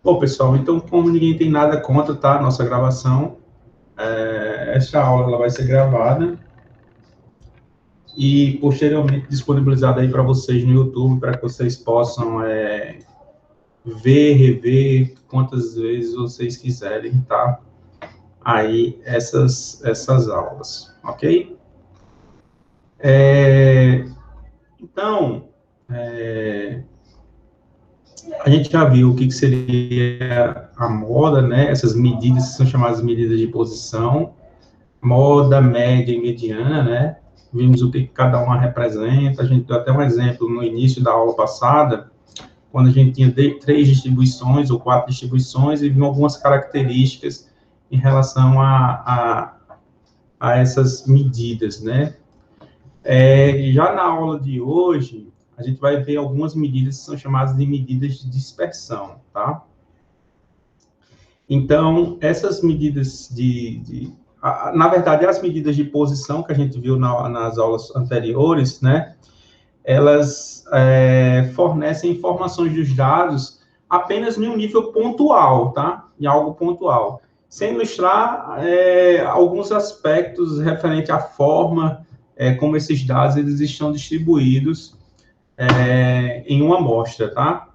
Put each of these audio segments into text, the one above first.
Bom, pessoal, então, como ninguém tem nada contra, tá, a nossa gravação, essa aula ela vai ser gravada e posteriormente disponibilizada aí para vocês no YouTube, para que vocês possam ver, rever quantas vezes vocês quiserem, tá? Aí, essas aulas, ok? Então, a gente já viu o que seria a moda, né? Essas medidas que são chamadas medidas de posição, moda, média e mediana, né? Vimos o que cada uma representa. A gente deu até um exemplo no início da aula passada, quando a gente tinha 3 distribuições ou 4 distribuições e viu algumas características em relação a essas medidas, né? Já na aula de hoje, a gente vai ver algumas medidas que são chamadas de medidas de dispersão, tá? Então, essas medidas na verdade, as medidas de posição que a gente viu nas aulas anteriores, né? Elas fornecem informações dos dados apenas em um nível pontual, tá? Em algo pontual, sem ilustrar alguns aspectos referentes à forma como esses dados eles estão distribuídos em uma amostra, tá?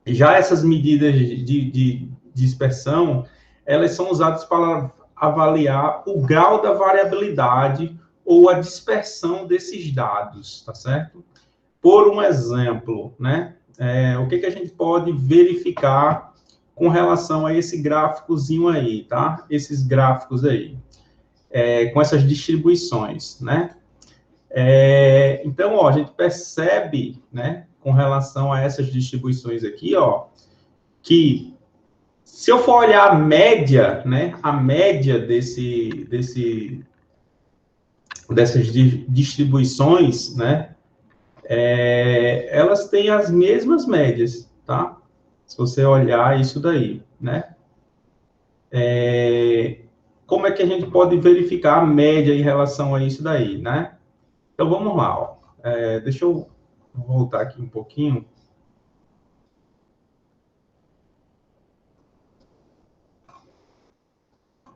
Já essas medidas de dispersão, elas são usadas para avaliar o grau da variabilidade ou a dispersão desses dados, tá certo? Por um exemplo, né? O que a gente pode verificar com relação a esse gráficozinho aí, tá? Esses gráficos aí, com essas distribuições, né? Então, ó, a gente percebe, né, com relação a essas distribuições aqui, ó, que se eu for olhar a média, né, a média dessas distribuições, né, elas têm as mesmas médias, tá? Se você olhar isso daí, né? Como é que a gente pode verificar a média em relação a isso daí, né? Então, vamos lá, ó. Deixa eu voltar aqui um pouquinho.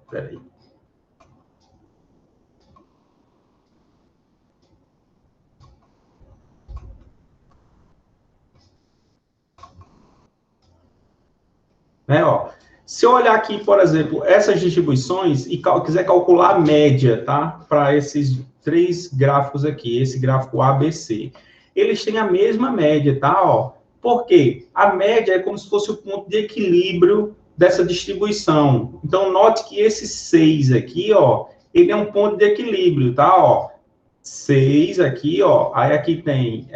Espera aí. Ó, se eu olhar aqui, por exemplo, essas distribuições e quiser calcular a média, tá? Para esses 3 gráficos aqui, esse gráfico ABC, eles têm a mesma média, tá? Ó, por quê? A média é como se fosse o ponto de equilíbrio dessa distribuição. Então, note que esse 6 aqui, ó, ele é um ponto de equilíbrio, tá? Ó, 6 aqui, ó, aí aqui tem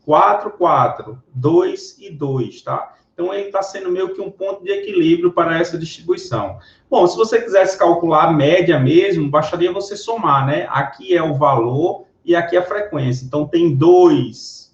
4, 4, 2 e 2, tá? Então, ele está sendo meio que um ponto de equilíbrio para essa distribuição. Bom, se você quisesse calcular a média mesmo, bastaria você somar, né? Aqui é o valor e aqui é a frequência. Então, tem 2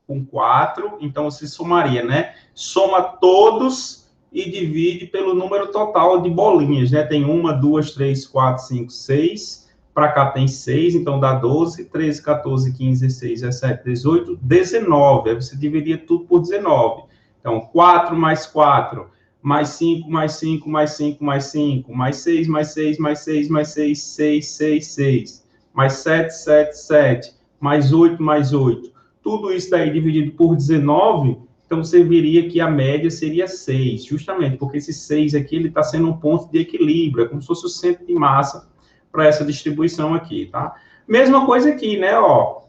com 4, então você somaria, né? Soma todos e divide pelo número total de bolinhas, né? Tem 1, 2, 3, 4, 5, 6. Para cá tem 6, então dá 12, 13, 14, 15, 16, 17, 18, 19. Aí você dividiria tudo por 19. Então, 4 mais 4, mais 5, mais 5, mais 5, mais 5, mais 6, mais 6, mais 6, mais 6, 6, 6, 6, mais 7, 7, 7, mais 8, mais 8. Tudo isso daí dividido por 19, então você veria que a média seria 6, justamente porque esse 6 aqui ele está sendo um ponto de equilíbrio, é como se fosse o centro de massa para essa distribuição aqui, tá? Mesma coisa aqui, né, ó.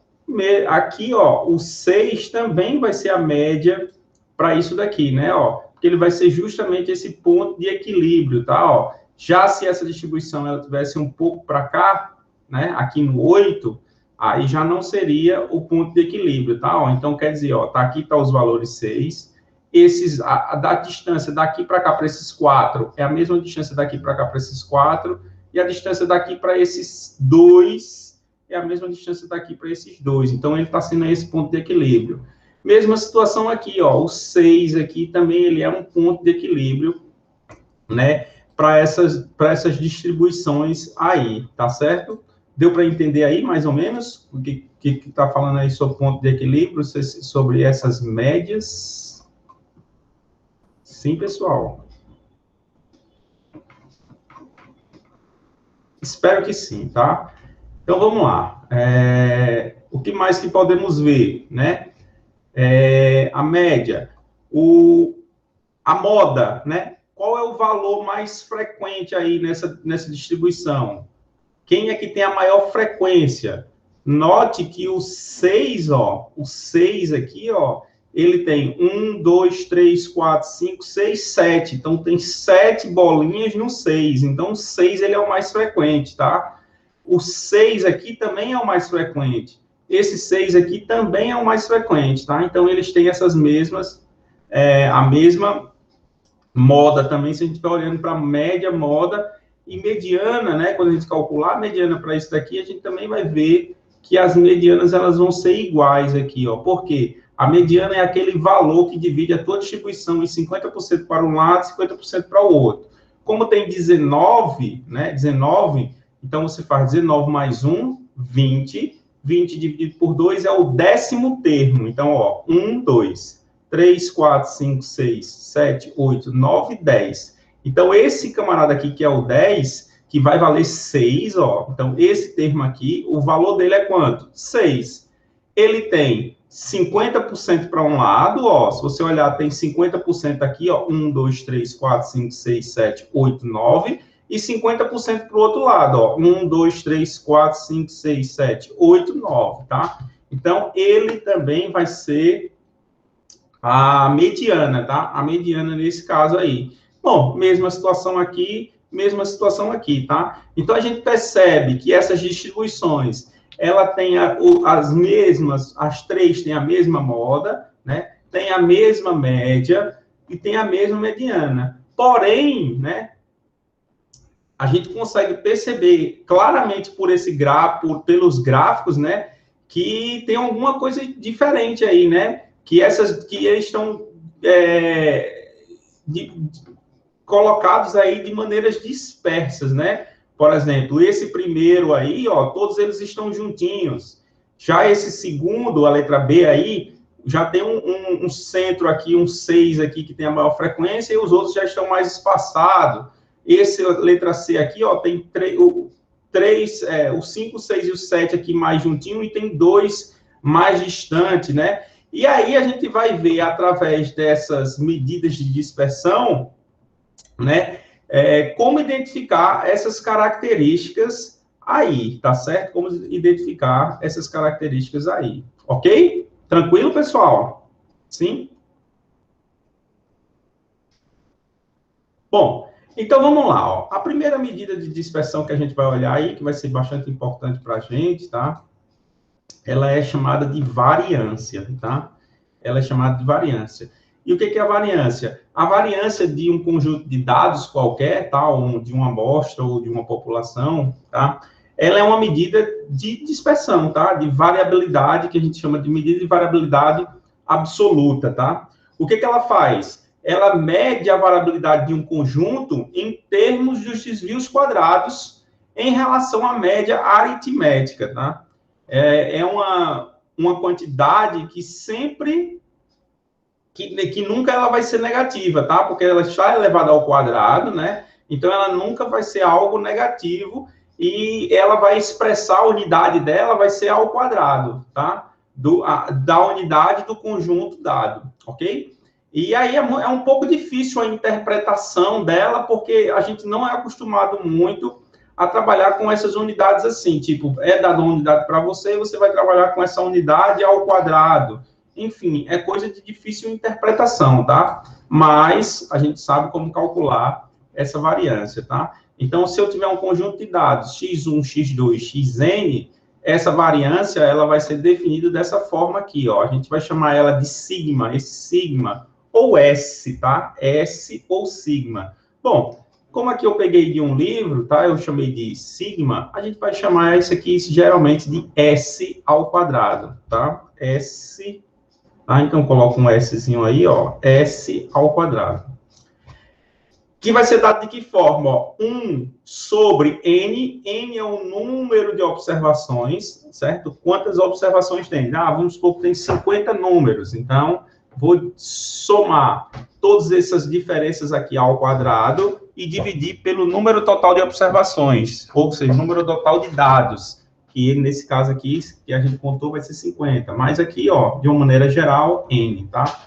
Aqui, ó, o 6 também vai ser a média para isso daqui, né, ó, porque ele vai ser justamente esse ponto de equilíbrio, tá, ó. Já se essa distribuição ela tivesse um pouco para cá, né, aqui no 8, aí já não seria o ponto de equilíbrio, tá, ó. Então, quer dizer, ó, tá aqui tá os valores 6, da distância daqui para cá para esses 4 é a mesma distância daqui para cá para esses 4, e a distância daqui para esses 2 é a mesma distância daqui para esses 2. Então, ele está sendo esse ponto de equilíbrio. Mesma situação aqui, ó, o 6 aqui também ele é um ponto de equilíbrio, né, para essas distribuições aí, tá certo? Deu para entender aí, mais ou menos, o que está falando aí sobre ponto de equilíbrio, sobre essas médias? Sim, pessoal. Espero que sim, tá? Então, vamos lá. O que mais que podemos ver, né? A média. A moda, né? Qual é o valor mais frequente aí nessa distribuição? Quem é que tem a maior frequência? Note que o 6, ó, o 6 aqui, ó, ele tem 1, 2, 3, 4, 5, 6, 7. Então, tem 7 bolinhas no 6. Então, o 6 ele é o mais frequente, tá? O 6 aqui também é o mais frequente. Esse 6 aqui também é o mais frequente, tá? Então, eles têm essas mesmas, a mesma moda também, se a gente estiver olhando para média, moda e mediana, né? Quando a gente calcular a mediana para isso daqui, a gente também vai ver que as medianas elas vão ser iguais aqui, ó. Por quê? A mediana é aquele valor que divide a tua distribuição em 50% para um lado e 50% para o outro. Como tem 19, né? 19, então você faz 19 mais 1, 20. 20 dividido por 2 é o 10º termo. Então, ó, 1, 2, 3, 4, 5, 6, 7, 8, 9, 10. Então, esse camarada aqui, que é o 10, que vai valer 6, ó. Então, esse termo aqui, o valor dele é quanto? 6. Ele tem 50% para um lado, ó. Se você olhar, tem 50% aqui, ó. 1, 2, 3, 4, 5, 6, 7, 8, 9. E 50% para o outro lado, ó. 1, 2, 3, 4, 5, 6, 7, 8, 9, tá? Então, ele também vai ser a mediana, tá? A mediana nesse caso aí. Bom, mesma situação aqui, tá? Então, a gente percebe que essas distribuições, ela tem as mesmas, as três têm a mesma moda, né? Tem a mesma média e tem a mesma mediana. Porém, né? A gente consegue perceber claramente por esse gráfico, pelos gráficos, né? Que tem alguma coisa diferente aí, né? Que eles estão colocados aí de maneiras dispersas, né? Por exemplo, esse primeiro aí, ó, todos eles estão juntinhos. Já esse segundo, a letra B aí, já tem um centro aqui, um 6 aqui, que tem a maior frequência, e os outros já estão mais espaçados. Esse, letra C aqui, ó, tem o 5, o 6 e o 7 aqui mais juntinho, e tem 2 mais distante, né? E aí a gente vai ver, através dessas medidas de dispersão, né, como identificar essas características aí, tá certo? Como identificar essas características aí, ok? Tranquilo, pessoal? Sim? Bom, então vamos lá, ó. A primeira medida de dispersão que a gente vai olhar aí, que vai ser bastante importante para a gente, tá? Ela é chamada de variância, tá? Ela é chamada de variância. E o que é a variância? A variância de um conjunto de dados qualquer, tá? Ou de uma amostra ou de uma população, tá? Ela é uma medida de dispersão, tá? De variabilidade, que a gente chama de medida de variabilidade absoluta, tá? O que ela faz? Ela mede a variabilidade de um conjunto em termos dos desvios quadrados em relação à média aritmética, tá? É uma quantidade que sempre, que nunca ela vai ser negativa, tá? Porque ela está elevada ao quadrado, né? Então, ela nunca vai ser algo negativo e ela vai expressar a unidade dela, vai ser ao quadrado, tá? Da unidade do conjunto dado, ok? E aí é um pouco difícil a interpretação dela, porque a gente não é acostumado muito a trabalhar com essas unidades assim, tipo, é dada uma unidade para você, você vai trabalhar com essa unidade ao quadrado. Enfim, é coisa de difícil interpretação, tá? Mas a gente sabe como calcular essa variância, tá? Então, se eu tiver um conjunto de dados x1, x2, xn, essa variância, ela vai ser definida dessa forma aqui, ó. A gente vai chamar ela de sigma, esse sigma, ou S, tá? S ou sigma. Bom, como aqui eu peguei de um livro, tá? Eu chamei de sigma, a gente vai chamar isso aqui geralmente de S ao quadrado, tá? S, tá? Então, coloca um Szinho aí, ó, S ao quadrado. que vai ser dado de que forma? Ó, 1 sobre N, N é o número de observações, certo? Quantas observações tem? Vamos supor que tem 50 números, então, vou somar todas essas diferenças aqui ao quadrado e dividir pelo número total de observações, ou seja, número total de dados, que nesse caso aqui, que a gente contou, vai ser 50, mas aqui, ó, de uma maneira geral, N, tá?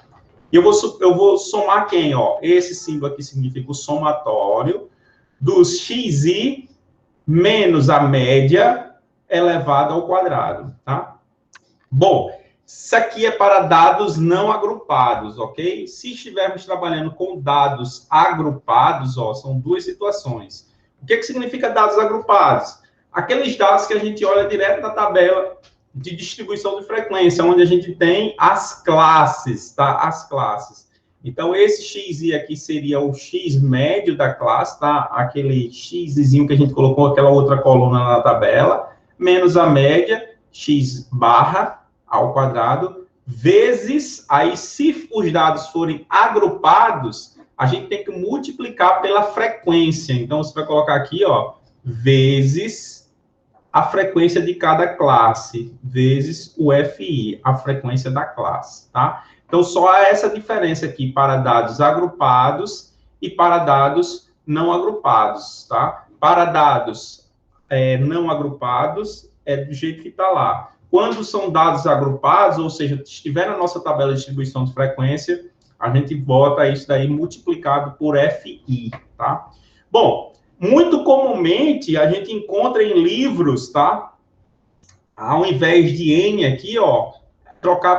E eu vou somar quem, ó? Esse símbolo aqui significa o somatório dos xi menos a média elevado ao quadrado, tá? Bom, isso aqui é para dados não agrupados, ok? Se estivermos trabalhando com dados agrupados, ó, são duas situações. O que significa dados agrupados? Aqueles dados que a gente olha direto na tabela de distribuição de frequência, onde a gente tem as classes, tá? As classes. Então, esse xi aqui seria o x médio da classe, tá? Aquele xzinho que a gente colocou, aquela outra coluna na tabela, menos a média, x barra ao quadrado, vezes, aí se os dados forem agrupados, a gente tem que multiplicar pela frequência. Então, você vai colocar aqui, ó, vezes a frequência de cada classe, vezes o FI, a frequência da classe, tá? Então, só há essa diferença aqui para dados agrupados e para dados não agrupados, tá? Para dados não agrupados, é do jeito que está lá. Quando são dados agrupados, ou seja, estiver na nossa tabela de distribuição de frequência, a gente bota isso daí multiplicado por FI, tá? Bom, muito comumente, a gente encontra em livros, tá? Ao invés de N aqui, ó,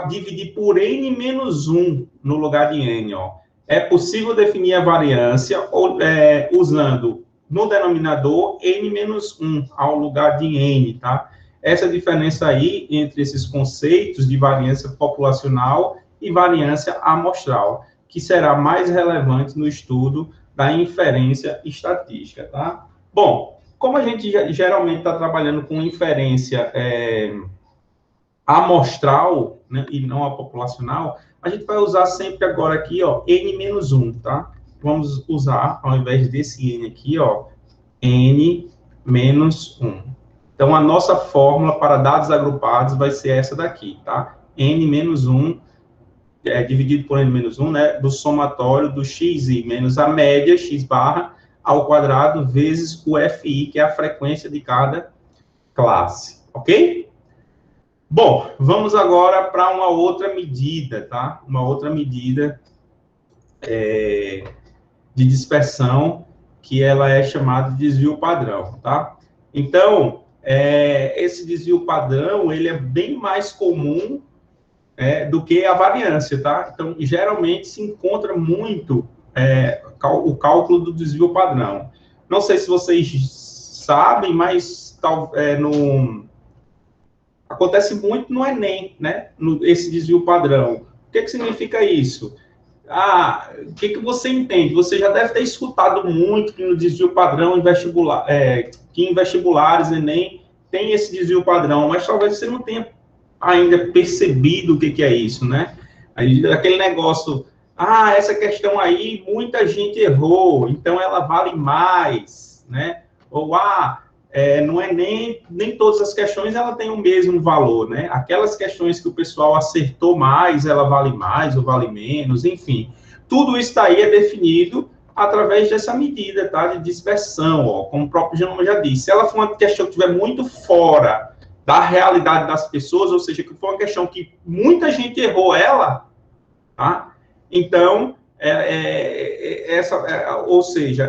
dividir por N menos 1 no lugar de N, ó. É possível definir a variância usando no denominador N menos 1 ao lugar de N, tá? Essa diferença aí entre esses conceitos de variância populacional e variância amostral, que será mais relevante no estudo da inferência estatística, tá? Bom, como a gente geralmente está trabalhando com inferência amostral, né, e não a populacional, a gente vai usar sempre agora aqui, ó, N-1, tá? Vamos usar, ao invés desse N aqui, ó, N-1. Então, a nossa fórmula para dados agrupados vai ser essa daqui, tá? N-1 dividido por N-1, né, do somatório do xi menos a média, x barra, ao quadrado, vezes o FI, que é a frequência de cada classe, ok? Bom, vamos agora para uma outra medida, tá? Uma outra medida de dispersão, que ela é chamada de desvio padrão, tá? Então, esse desvio padrão, ele é bem mais comum do que a variância, tá? Então, geralmente se encontra muito o cálculo do desvio padrão. Não sei se vocês sabem, mas acontece muito no Enem, né? Esse desvio padrão. O que significa isso? O que você entende? Você já deve ter escutado muito que no desvio padrão que em vestibulares, Enem, tem esse desvio padrão, mas talvez você não tenha ainda percebido o que é isso, né? Aí, aquele negócio, essa questão aí, muita gente errou, então ela vale mais, né? Ou, não é nem todas as questões ela tem o mesmo valor, né? Aquelas questões que o pessoal acertou mais, ela vale mais ou vale menos, enfim. Tudo isso daí é definido através dessa medida, tá? De dispersão, ó, como o próprio Genoma já disse. Se ela for uma questão que estiver muito fora da realidade das pessoas, ou seja, que foi uma questão que muita gente errou ela, tá? Então,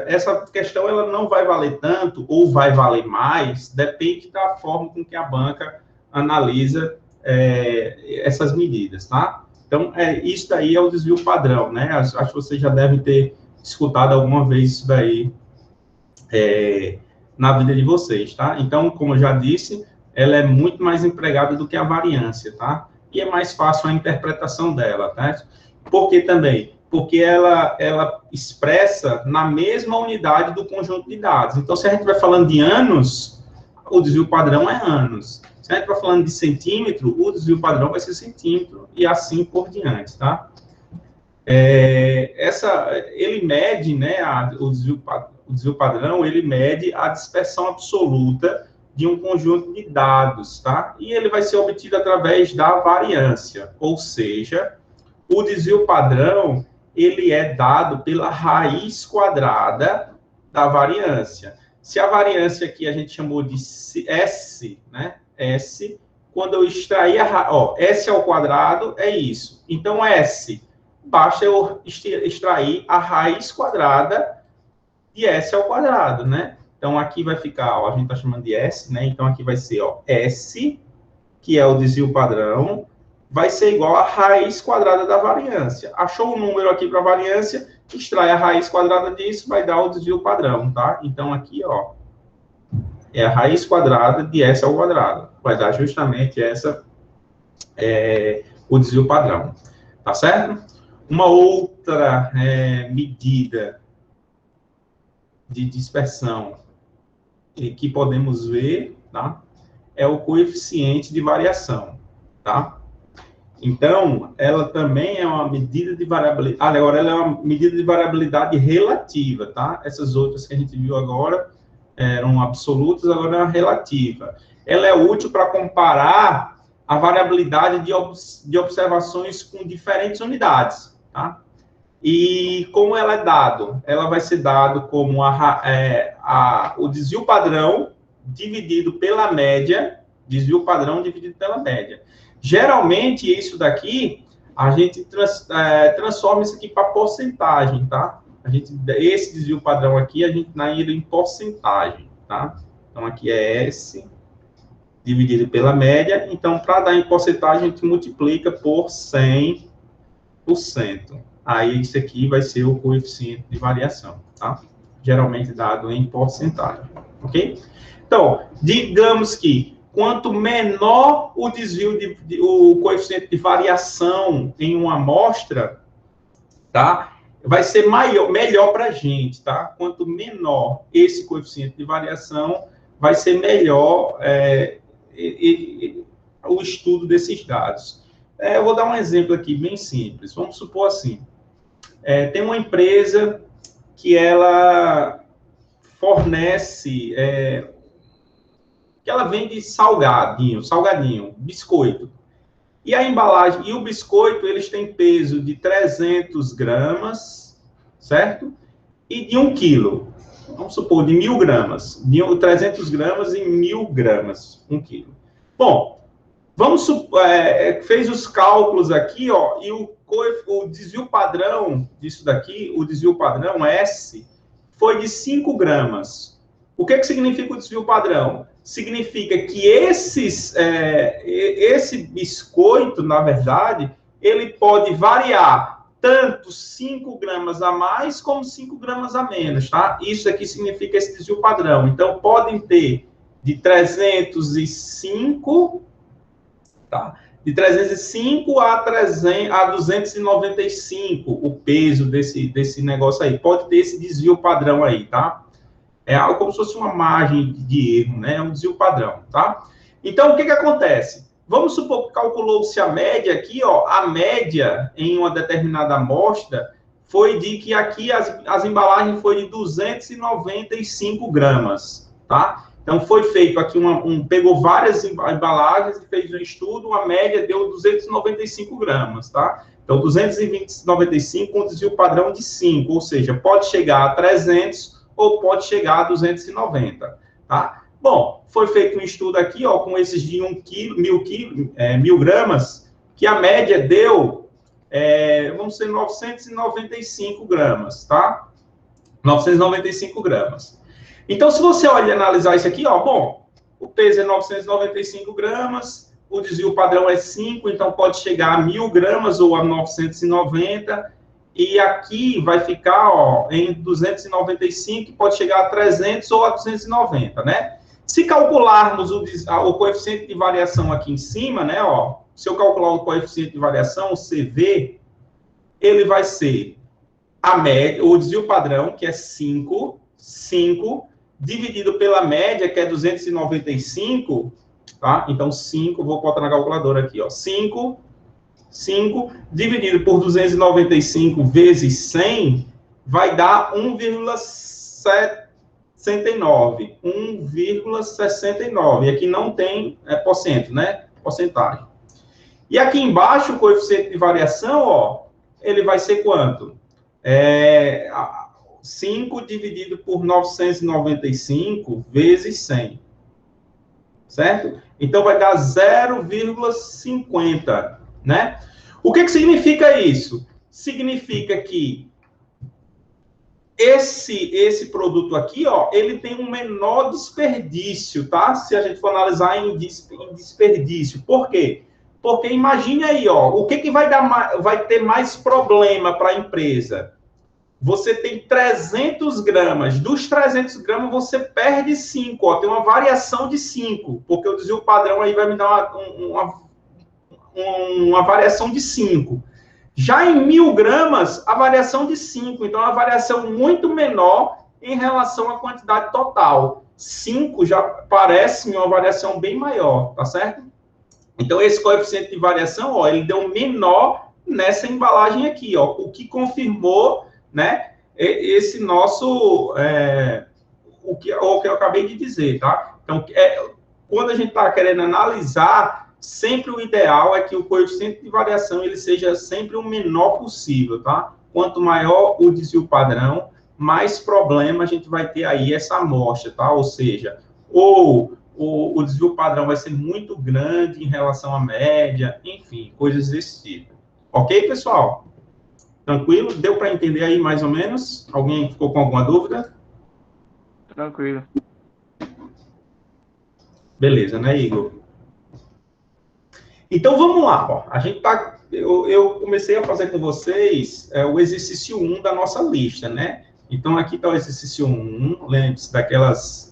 essa questão ela não vai valer tanto, ou vai valer mais, depende da forma com que a banca analisa essas medidas, tá? Então, isso daí é o desvio padrão, né? Acho que vocês já devem ter escutado alguma vez isso daí na vida de vocês, tá? Então, como eu já disse, ela é muito mais empregada do que a variância, tá? E é mais fácil a interpretação dela, tá? Por que também? Porque ela expressa na mesma unidade do conjunto de dados. Então, se a gente vai falando de anos, o desvio padrão é anos. Se a gente vai falando de centímetro, o desvio padrão vai ser centímetro, e assim por diante, tá? Ele mede, né, o desvio padrão, ele mede a dispersão absoluta de um conjunto de dados, tá? E ele vai ser obtido através da variância, ou seja, o desvio padrão, ele é dado pela raiz quadrada da variância. Se a variância aqui a gente chamou de S, né? S, quando eu extrair S ao quadrado é isso. Então, S, basta eu extrair a raiz quadrada de S ao quadrado, né? Então, aqui vai ficar, ó, a gente está chamando de S, né? Então, aqui vai ser, ó, S, que é o desvio padrão, vai ser igual à raiz quadrada da variância. Achou o número aqui para a variância, extrai a raiz quadrada disso, vai dar o desvio padrão, tá? Então, aqui, ó, é a raiz quadrada de S ao quadrado. Vai dar justamente o desvio padrão, tá certo? Uma outra medida de dispersão que podemos ver, tá? É o coeficiente de variação, tá? Então, ela também é uma medida de variabilidade. Agora, ela é uma medida de variabilidade relativa, tá? Essas outras que a gente viu agora eram absolutas, agora é uma relativa. Ela é útil para comparar a variabilidade de observações com diferentes unidades, tá? E como ela é dado? Ela vai ser dado como o desvio padrão dividido pela média, desvio padrão dividido pela média. Geralmente, isso daqui, a gente transforma isso aqui para porcentagem, tá? Esse desvio padrão aqui, a gente dá ele em porcentagem, tá? Então, aqui é S dividido pela média. Então, para dar em porcentagem, a gente multiplica por 100%. Aí, isso aqui vai ser o coeficiente de variação, tá? Geralmente dado em porcentagem, ok? Então, digamos que quanto menor o desvio, o coeficiente de variação em uma amostra, tá? Vai ser melhor para a gente, tá? Quanto menor esse coeficiente de variação, vai ser melhor o estudo desses dados. Eu vou dar um exemplo aqui bem simples. Vamos supor assim, tem uma empresa que ela fornece, que ela vende salgadinho, biscoito. E a embalagem, e o biscoito, eles têm peso de 300 gramas, certo? E de 1 quilo. Vamos supor, de 1.000 gramas. De 300 gramas e 1.000 gramas, 1 quilo. Bom, vamos supor, fez os cálculos aqui, ó, e o desvio padrão disso daqui, o desvio padrão S, foi de 5 gramas. O que significa o desvio padrão? Significa que esse biscoito, na verdade, ele pode variar tanto 5 gramas a mais como 5 gramas a menos, tá? Isso aqui significa esse desvio padrão. Então, podem ter de 305, tá? De 305 a 295, o peso desse negócio aí. Pode ter esse desvio padrão aí, tá? É algo como se fosse uma margem de erro, né? É um desvio padrão, tá? Então, o que acontece? Vamos supor que calculou-se a média aqui, ó. A média em uma determinada amostra foi de que aqui as embalagens foi de 295 gramas, tá? Então, foi feito aqui pegou várias embalagens e fez um estudo, a média deu 295 gramas, tá? Então, 295 com desvio padrão de 5, ou seja, pode chegar a 300 ou pode chegar a 290, tá? Bom, foi feito um estudo aqui, ó, com esses de 1 quilo, 1.000 gramas, que a média deu, vamos ser 995 gramas, tá? 995 gramas. Então, se você olha e analisar isso aqui, ó, bom, o peso é 995 gramas, o desvio padrão é 5, então pode chegar a 1.000 gramas ou a 990, e aqui vai ficar, ó, em 295, pode chegar a 300 ou a 290, né? Se calcularmos o coeficiente de variação aqui em cima, né, ó, se eu calcular o coeficiente de variação, o CV, ele vai ser a média, o desvio padrão, que é 5, dividido pela média, que é 295, tá? Então, 5, vou botar na calculadora aqui, ó, 5 5 dividido por 295 vezes 100 vai dar 1,69. 1,69. E aqui não tem porcento, né? Porcentagem. E aqui embaixo, o coeficiente de variação, ó, ele vai ser quanto? 5 dividido por 995 vezes 100. Certo? Então, vai dar 0,50, né? O que significa isso? Significa que esse produto aqui, ó, ele tem um menor desperdício, tá? Se a gente for analisar em desperdício. Por quê? Porque imagine aí, ó, o que vai ter mais problema para a empresa? Você tem 300 gramas. Dos 300 gramas, você perde 5. Ó, tem uma variação de 5. Porque o desvio padrão aí vai me dar uma variação de 5. Já em 1.000 gramas, a variação de 5. Então, é uma variação muito menor em relação à quantidade total. 5 já parece uma variação bem maior, tá certo? Então, esse coeficiente de variação, ó, ele deu menor nessa embalagem aqui, ó, o que confirmou, né, esse nosso, o que eu acabei de dizer, tá? Então, quando a gente está querendo analisar, sempre o ideal é que o coeficiente de variação ele seja sempre o menor possível, tá? Quanto maior o desvio padrão, mais problema a gente vai ter aí essa amostra, tá? Ou seja, ou o desvio padrão vai ser muito grande em relação à média, enfim, coisas desse tipo. Ok, pessoal? Tranquilo? Deu para entender aí mais ou menos? Alguém ficou com alguma dúvida? Tranquilo. Beleza, né, Igor? Então, vamos lá. Ó. A gente tá, eu comecei a fazer com vocês o exercício 1 da nossa lista, né? Então, aqui está o exercício 1. Lembre-se daquelas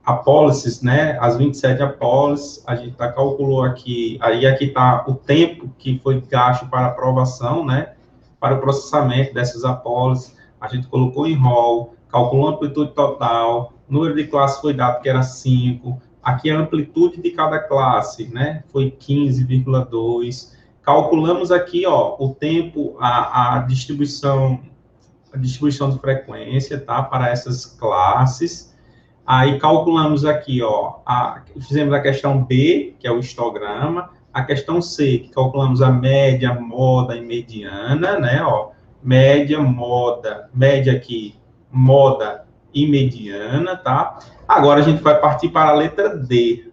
apólices, né? As 27 apólices. A gente calculou aqui. Aí aqui está o tempo que foi gasto para aprovação, né? Para o processamento dessas apólices. A gente colocou em rol, calculou a amplitude total. O número de classes foi dado que era 5. Aqui a amplitude de cada classe, né? Foi 15,2. Calculamos aqui, ó, o tempo, a distribuição de frequência, tá? Para essas classes. Aí calculamos aqui, ó, fizemos a questão B, que é o histograma, a questão C, que calculamos a média, moda e mediana, né? Ó, média aqui, moda e mediana, tá? Agora a gente vai partir para a letra D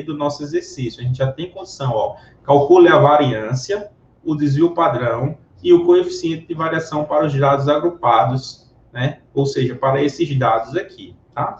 do nosso exercício. A gente já tem condição, ó, calcule a variância, o desvio padrão e o coeficiente de variação para os dados agrupados, né? Ou seja, para esses dados aqui, tá?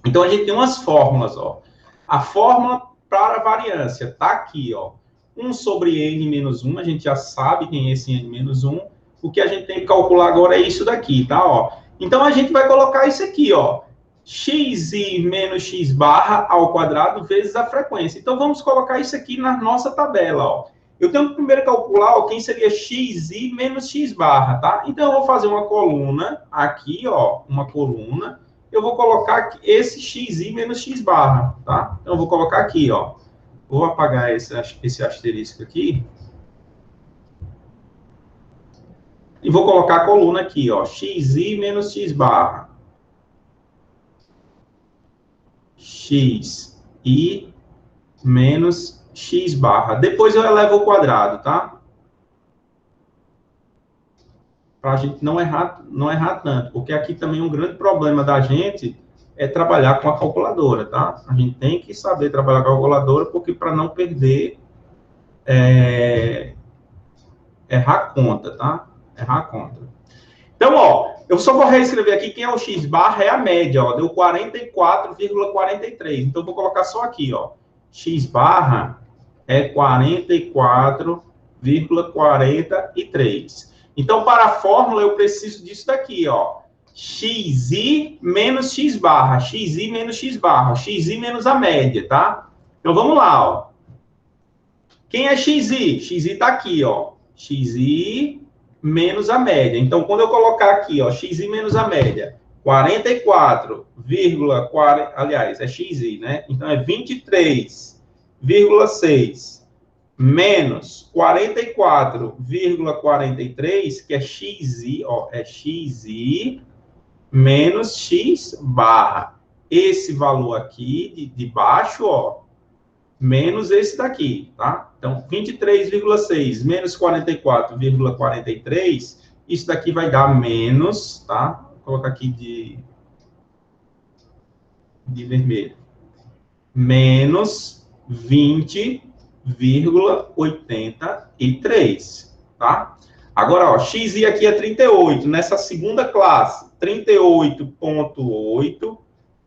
Então a gente tem umas fórmulas, ó. A fórmula para a variância tá aqui, ó. 1 sobre n menos 1, a gente já sabe quem é esse n menos 1. O que a gente tem que calcular agora é isso daqui, tá, ó. Então a gente vai colocar isso aqui, ó. xi menos x barra ao quadrado vezes a frequência. Então vamos colocar isso aqui na nossa tabela, ó. Eu tenho que primeiro calcular, ó, quem seria xi menos x barra, tá? Então eu vou fazer uma coluna aqui, ó, uma coluna. Eu vou colocar esse xi menos x barra, tá? Então eu vou colocar aqui, ó. Vou apagar esse asterisco aqui. E vou colocar a coluna aqui, ó. xi menos x barra. xi menos x barra. Depois eu elevo ao quadrado, tá? Para a gente não errar tanto. Porque aqui também um grande problema da gente é trabalhar com a calculadora, tá? A gente tem que saber trabalhar com a calculadora, porque para não perder, errar a conta, tá? Errar a conta. Então, ó, eu só vou reescrever aqui quem é o x barra, é a média, ó, deu 44,43. Então, eu vou colocar só aqui, ó, x barra é 44,43. Então, para a fórmula, eu preciso disso daqui, ó, xi menos x barra, xi menos x barra, xi menos a média, tá? Então, vamos lá, ó. Quem é xi? Xi tá aqui, ó, xi menos a média. Então, quando eu colocar aqui, ó, xi menos a média, 44, aliás, é xi, né? Então, é 23,6 menos 44,43, que é xi, ó, é xi menos x barra. Esse valor aqui de baixo, ó, menos esse daqui, tá? Então, 23,6 menos 44,43, isso daqui vai dar menos, tá? Vou colocar aqui de vermelho. Menos 20,83, tá? Agora, ó, xi aqui é 38, nessa segunda classe, 38,8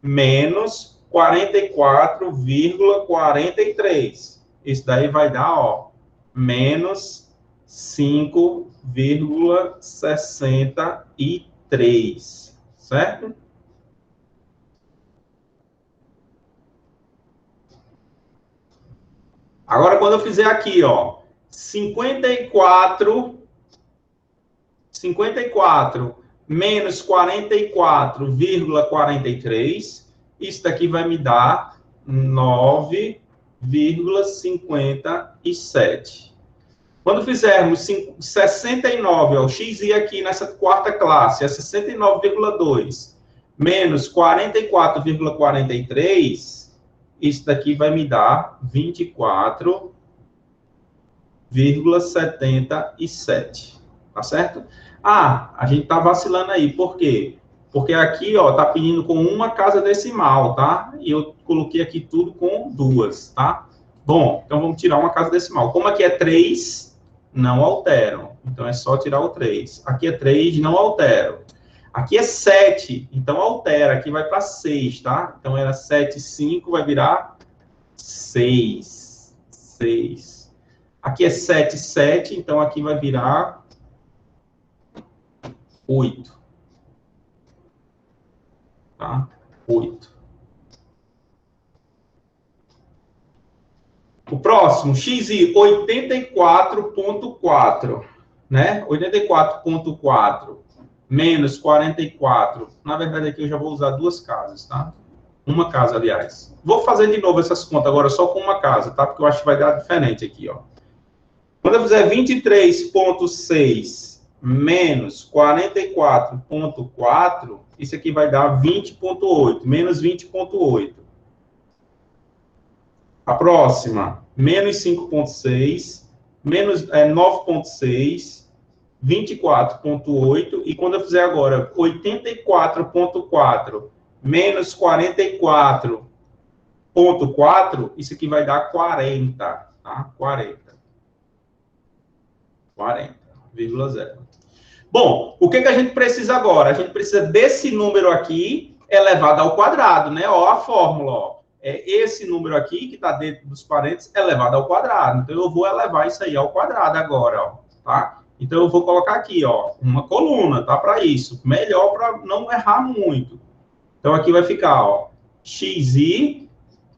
menos 44,43. Isso daí vai dar, ó, menos 5,63, certo? Agora, quando eu fizer aqui, ó, 54 menos 44,43, isso daqui vai me dar 9,57. Quando fizermos 69, ó, o xi aqui nessa quarta classe é 69,2 menos 44,43, isso daqui vai me dar 24,77, tá certo? Ah, a gente tá vacilando aí, por quê? Porque aqui, ó, tá pedindo com uma casa decimal, tá? E eu coloquei aqui tudo com duas, tá? Bom, então vamos tirar uma casa decimal. Como aqui é 3, não altero. Então é só tirar o 3. Aqui é 3, não altero. Aqui é 7, então altera. Aqui vai para 6, tá? Então era 7, 5, vai virar 6. 6. Aqui é 7, 7, então aqui vai virar 8. Tá? 8. O próximo, xi, 84,4, né? 84,4 menos 44. Na verdade, aqui eu já vou usar duas casas, tá? Uma casa, aliás. Vou fazer de novo essas contas agora só com uma casa, tá? Porque eu acho que vai dar diferente aqui, ó. Quando eu fizer 23,6 menos 44,4, isso aqui vai dar 20,8, menos 20,8. A próxima, menos 5,6, menos 9,6, 24,8. E quando eu fizer agora 84,4 menos 44,4, isso aqui vai dar 40, tá? 40,0. Bom, o que a gente precisa agora? A gente precisa desse número aqui elevado ao quadrado, né? Ó, a fórmula, ó. Esse número aqui, que está dentro dos parênteses, elevado ao quadrado. Então, eu vou elevar isso aí ao quadrado agora, ó, tá? Então, eu vou colocar aqui, ó, uma coluna, tá? Para isso. Melhor para não errar muito. Então, aqui vai ficar, ó, xi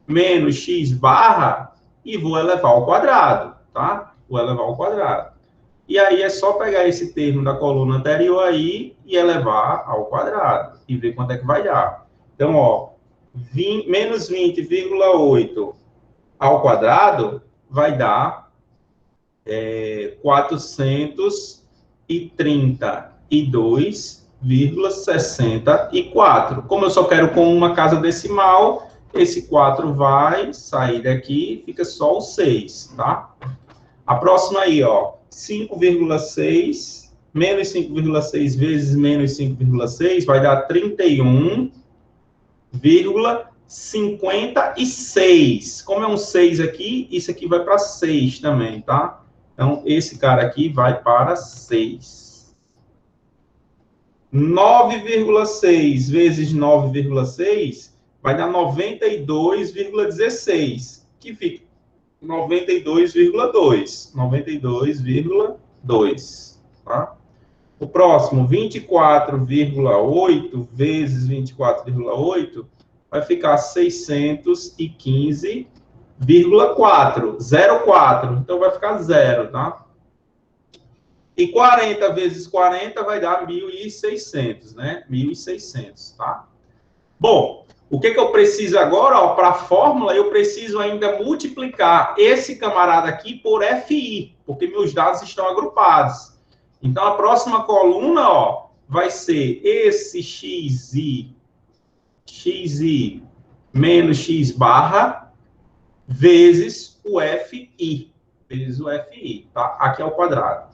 menos x barra e vou elevar ao quadrado, tá? Vou elevar ao quadrado. E aí, é só pegar esse termo da coluna anterior aí e elevar ao quadrado. E ver quanto é que vai dar. Então, ó, menos 20,8 ao quadrado vai dar 432,64. Como eu só quero com uma casa decimal, esse 4 vai sair daqui, fica só o 6, tá? A próxima aí, ó, 5,6, menos 5,6 vezes menos 5,6 vai dar 31,56. Como é um 6 aqui, isso aqui vai para 6 também, tá? Então, esse cara aqui vai para 6. 9,6 vezes 9,6 vai dar 92,16, que fica 92,2. 92,2, tá? O próximo, 24,8 vezes 24,8 vai ficar 615,4. 0,4. Então, vai ficar 0, tá? E 40 vezes 40 vai dar 1.600, né? 1.600, tá? Bom, O que eu preciso agora, para a fórmula, eu preciso ainda multiplicar esse camarada aqui por FI, porque meus dados estão agrupados. Então, a próxima coluna, ó, vai ser esse XI menos X barra, vezes o FI. Vezes o FI, tá? Aqui é o quadrado.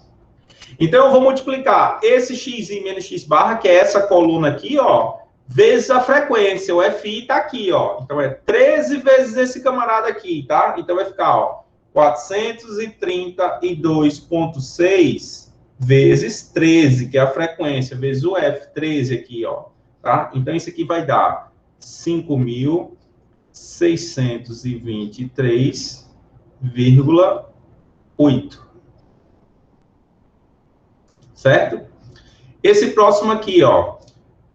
Então, eu vou multiplicar esse XI menos X barra, que é essa coluna aqui, ó, vezes a frequência. O FI está aqui, ó. Então, é 13 vezes esse camarada aqui, tá? Então, vai ficar, ó, 432,6 vezes 13, que é a frequência, vezes o F, 13 aqui, ó. Tá? Então, isso aqui vai dar 5.623,8. Certo? Esse próximo aqui, ó,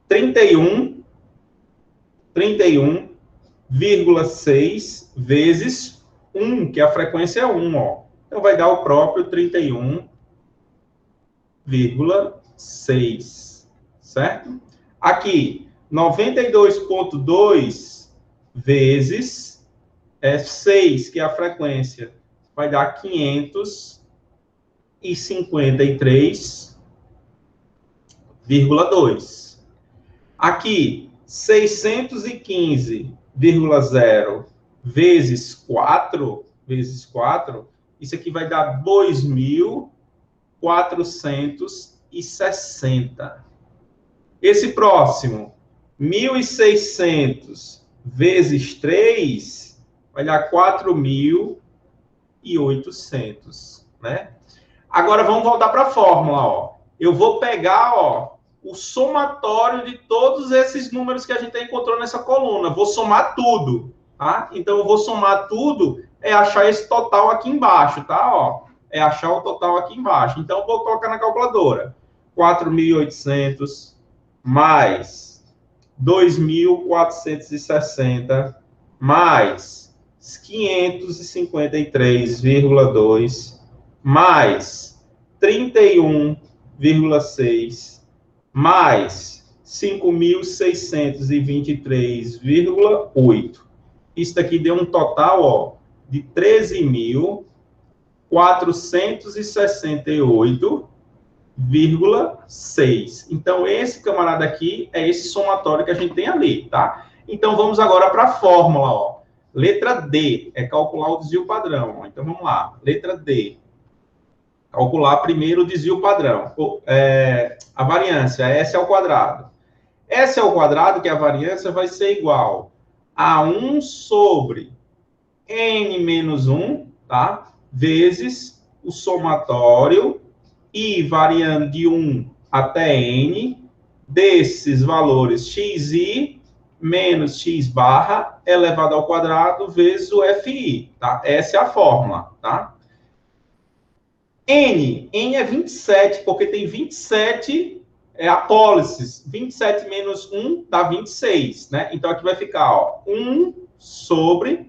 31,6 vezes 1, que a frequência é 1, ó. Então, vai dar o próprio 31,6, certo? Aqui, 92,2 vezes 6, que é a frequência, vai dar 553,2. Aqui, 615,0 vezes 4, isso aqui vai dar 2.460. Esse próximo, 1.600 vezes 3, vai dar 4.800, né? Agora, vamos voltar para a fórmula, ó. Eu vou pegar, ó, o somatório de todos esses números que a gente encontrou nessa coluna. Vou somar tudo, tá? Então, eu vou somar tudo, é achar esse total aqui embaixo, tá? Ó, é achar o total aqui embaixo. Então, eu vou colocar na calculadora. 4.800 mais 2.460 mais 553,2 mais 31,6 mais 5.623,8. Isso daqui deu um total, ó, de 13.468,6. Então, esse camarada aqui é esse somatório que a gente tem ali, tá? Então, vamos agora para a fórmula, ó. Letra D é calcular o desvio padrão. Então, vamos lá. Letra D. Calcular primeiro o desvio padrão. A variância, S ao quadrado. S ao quadrado, que é a variância, vai ser igual a 1 sobre N menos 1, tá? Vezes o somatório I variando de 1 até N, desses valores xi menos x barra elevado ao quadrado vezes o fi, tá? Essa é a fórmula, tá? N é 27, porque tem 27 apólices. 27 menos 1 dá 26, né? Então, aqui vai ficar, ó, 1 sobre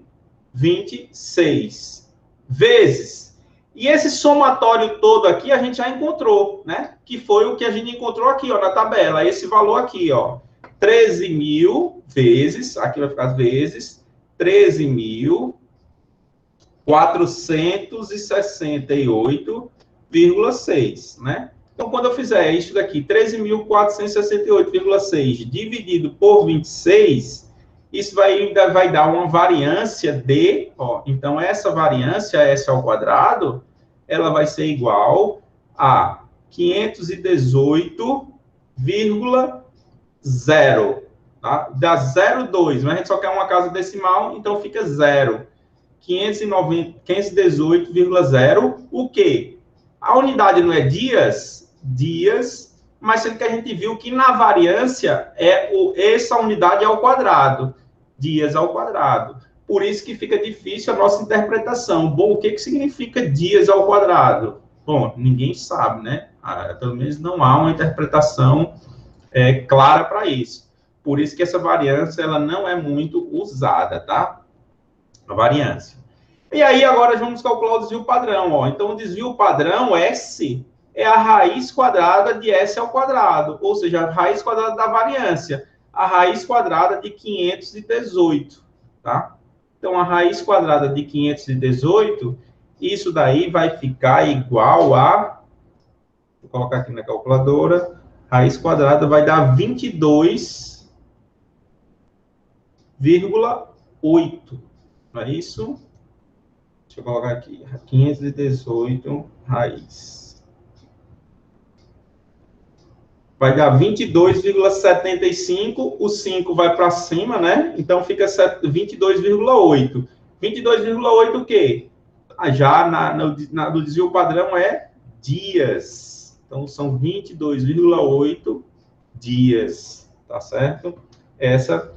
26 vezes. E esse somatório todo aqui a gente já encontrou, né? Que foi o que a gente encontrou aqui, ó, na tabela. Esse valor aqui, ó. 13.000 vezes, aqui vai ficar vezes, 13.468,6, né? Então, quando eu fizer isso daqui, 13.468,6 dividido por 26, isso vai dar uma variância de, ó, então essa variância, S ao quadrado, ela vai ser igual a 518,0, tá? Dá 0,2, mas a gente só quer uma casa decimal, então fica 0. 518,0, o quê? A unidade não é dias, mas sendo que a gente viu que na variância essa unidade é ao quadrado, dias ao quadrado. Por isso que fica difícil a nossa interpretação. Bom, o que significa dias ao quadrado? Bom, ninguém sabe, né? Pelo menos não há uma interpretação clara para isso. Por isso que essa variância ela não é muito usada, tá? A variância. E aí, agora vamos calcular o desvio padrão, ó. Então, o desvio padrão, S, é a raiz quadrada de S ao quadrado, ou seja, a raiz quadrada da variância. a raiz quadrada de 518, tá? Então, a raiz quadrada de 518, isso daí vai ficar igual a... Vou colocar aqui na calculadora. Raiz quadrada vai dar 22,8. Não é isso? Deixa eu colocar aqui. 518 raiz. Vai dar 22,75. O 5 vai para cima, né? Então, fica 22,8. 22,8 o quê? Já no desvio padrão é dias. Então, são 22,8 dias, tá certo? Essa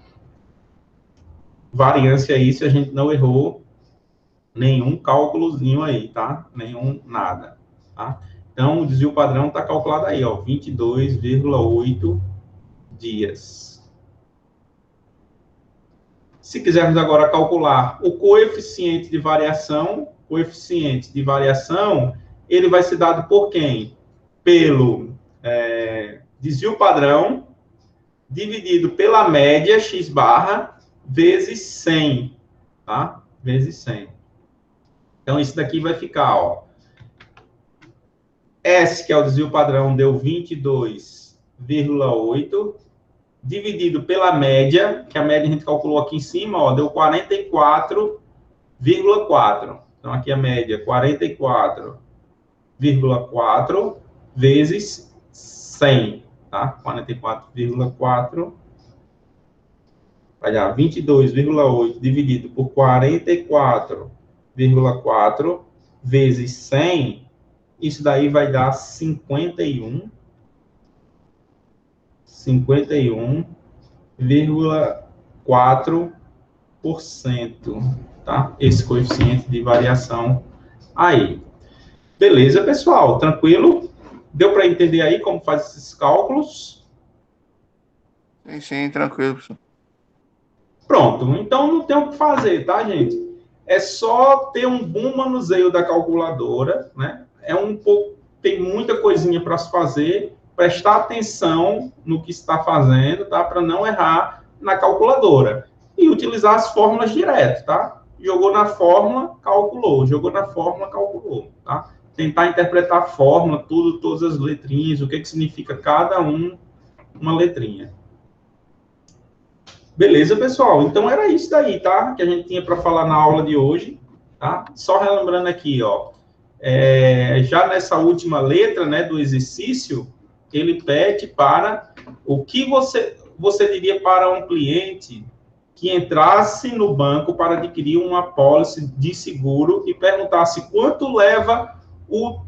variância aí, se a gente não errou nenhum cálculozinho aí, tá? Nenhum nada, tá? Então, o desvio padrão está calculado aí, ó, 22,8 dias. Se quisermos agora calcular o coeficiente de variação, ele vai ser dado por quem? Pelo desvio padrão dividido pela média x barra vezes 100, tá? Vezes 100. Então, isso daqui vai ficar, ó. S, que é o desvio padrão, deu 22,8, dividido pela média, que a média a gente calculou aqui em cima, ó, deu 44,4. Então, aqui a média, 44,4 vezes 100, tá? 44,4 vai dar 22,8 dividido por 44,4 vezes 100, isso daí vai dar 51,4%, tá? Esse coeficiente de variação aí. Beleza, pessoal? Tranquilo? Deu para entender aí como faz esses cálculos? Sim, tranquilo, professor. Pronto, então não tem o que fazer, tá, gente? É só ter um bom manuseio da calculadora, né? Tem muita coisinha para se fazer, prestar atenção no que está fazendo, tá? Para não errar na calculadora. E utilizar as fórmulas direto, tá? Jogou na fórmula, calculou. Jogou na fórmula, calculou, tá? Tentar interpretar a fórmula, todas as letrinhas, o que significa cada uma letrinha. Beleza, pessoal? Então, era isso daí, tá? Que a gente tinha para falar na aula de hoje, tá? Só relembrando aqui, ó. Já nessa última letra, né, do exercício, ele pede para o que você diria para um cliente que entrasse no banco para adquirir uma apólice de seguro e perguntasse quanto leva o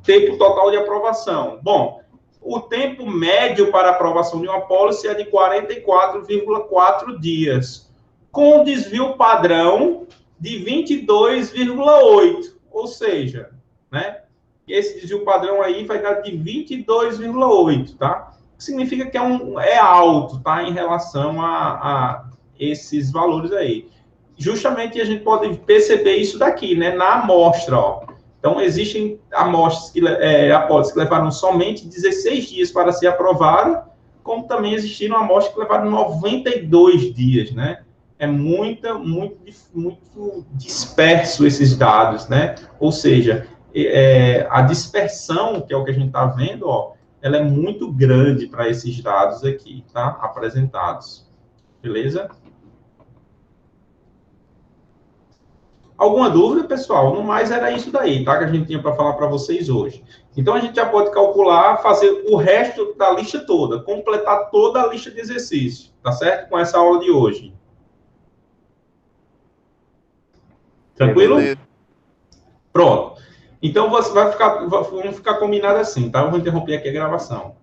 tempo total de aprovação. Bom, o tempo médio para aprovação de uma apólice é de 44,4 dias, com desvio padrão de 22,8, ou seja, né? Esse desvio padrão aí vai dar de 22,8, tá? Significa que é alto, tá? Em relação a esses valores aí. Justamente a gente pode perceber isso daqui, né? Na amostra, ó. Então, existem amostras apólices que levaram somente 16 dias para ser aprovada, como também existiram amostras que levaram 92 dias, né? É muito disperso esses dados, né? Ou seja, a dispersão, que é o que a gente está vendo, ó, ela é muito grande para esses dados aqui, tá? Apresentados. Beleza? Alguma dúvida, pessoal? No mais, era isso daí, tá? Que a gente tinha para falar para vocês hoje. Então, a gente já pode calcular, fazer o resto da lista toda, completar toda a lista de exercícios, tá certo? Com essa aula de hoje. Tranquilo? Beleza. Pronto. Então, vamos ficar combinado assim, tá? Eu vou interromper aqui a gravação.